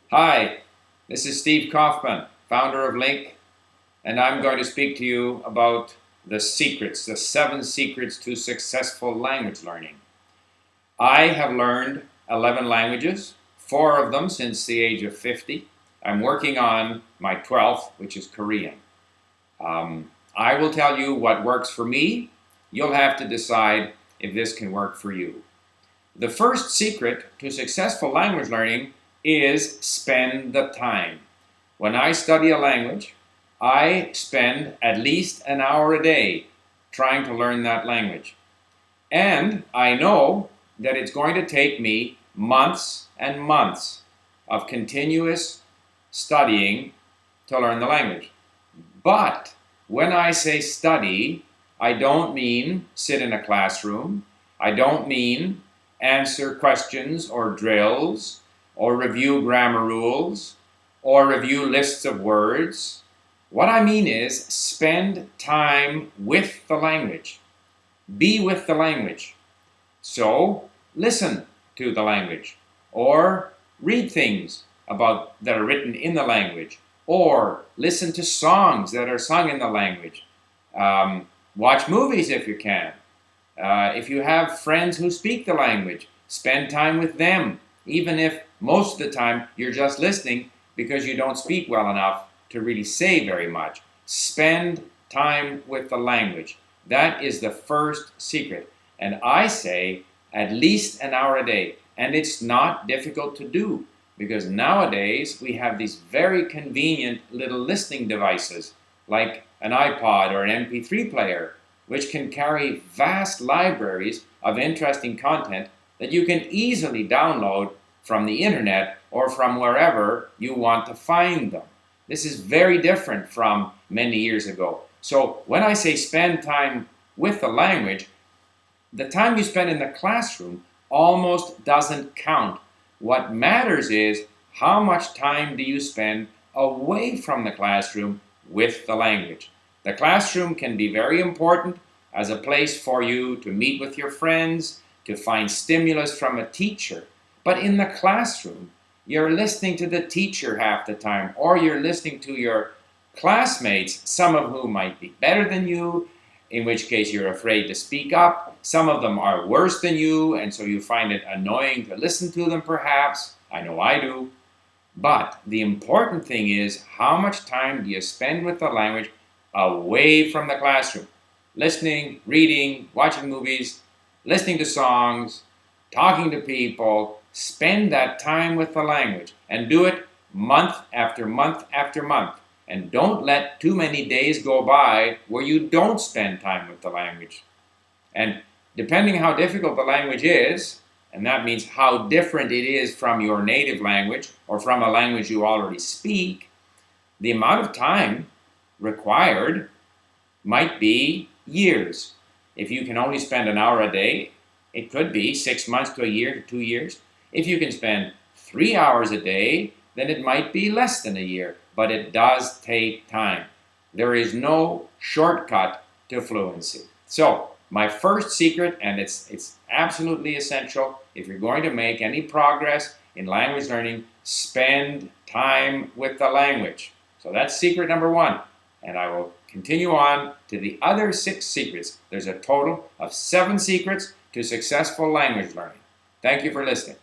Hi, this is Steve Kaufmann, founder of LingQ, and I'm going to speak to you about the 7 secrets to successful language learning. I have learned 11 languages, 4 of them since the age of 50. I'm working on my 12th, which is Korean. I will tell you what works for me. You'll have to decide if this can work for you. The first secret to successful language learning is spend the time. When I study a language, I spend at least an hour a day trying to learn that language. And I know that it's going to take me months and months of continuous studying to learn the language. But when I say study, I don't mean sit in a classroom. I don't mean answer questions or drills, or review grammar rules, or review lists of words. What I mean is spend time with the language. Be with the language. So listen to the language, or read things that are written in the language, or listen to songs that are sung in the language. Watch movies if you can. If you have friends who speak the language, spend time with them, even if most of the time you're just listening because you don't speak well enough to really say very much. Spend time with the language. That is the first secret. And I say at least an hour a day. And it's not difficult to do because nowadays we have these very convenient little listening devices like an iPod or an MP3 player, which can carry vast libraries of interesting content that you can easily download from the internet or from wherever you want to find them. This is very different from many years ago. So when I say spend time with the language, the time you spend in the classroom almost doesn't count. What matters is how much time do you spend away from the classroom with the language. The classroom can be very important as a place for you to meet with your friends, to find stimulus from a teacher. But in the classroom, you're listening to the teacher half the time, or you're listening to your classmates, some of whom might be better than you, in which case you're afraid to speak up. Some of them are worse than you, and so you find it annoying to listen to them perhaps. I know I do. But the important thing is, how much time do you spend with the language away from the classroom? Listening, reading, watching movies, listening to songs, talking to people. Spend that time with the language and do it month after month after month. And don't let too many days go by where you don't spend time with the language. And depending how difficult the language is, and that means how different it is from your native language or from a language you already speak, the amount of time required might be years. If you can only spend an hour a day, it could be 6 months to a year to 2 years. If you can spend 3 hours a day, then it might be less than a year, but it does take time. There is no shortcut to fluency. So, my first secret, and it's absolutely essential, if you're going to make any progress in language learning, spend time with the language. So that's secret number 1. And I will continue on to the other 6 secrets. There's a total of 7 secrets to successful language learning. Thank you for listening.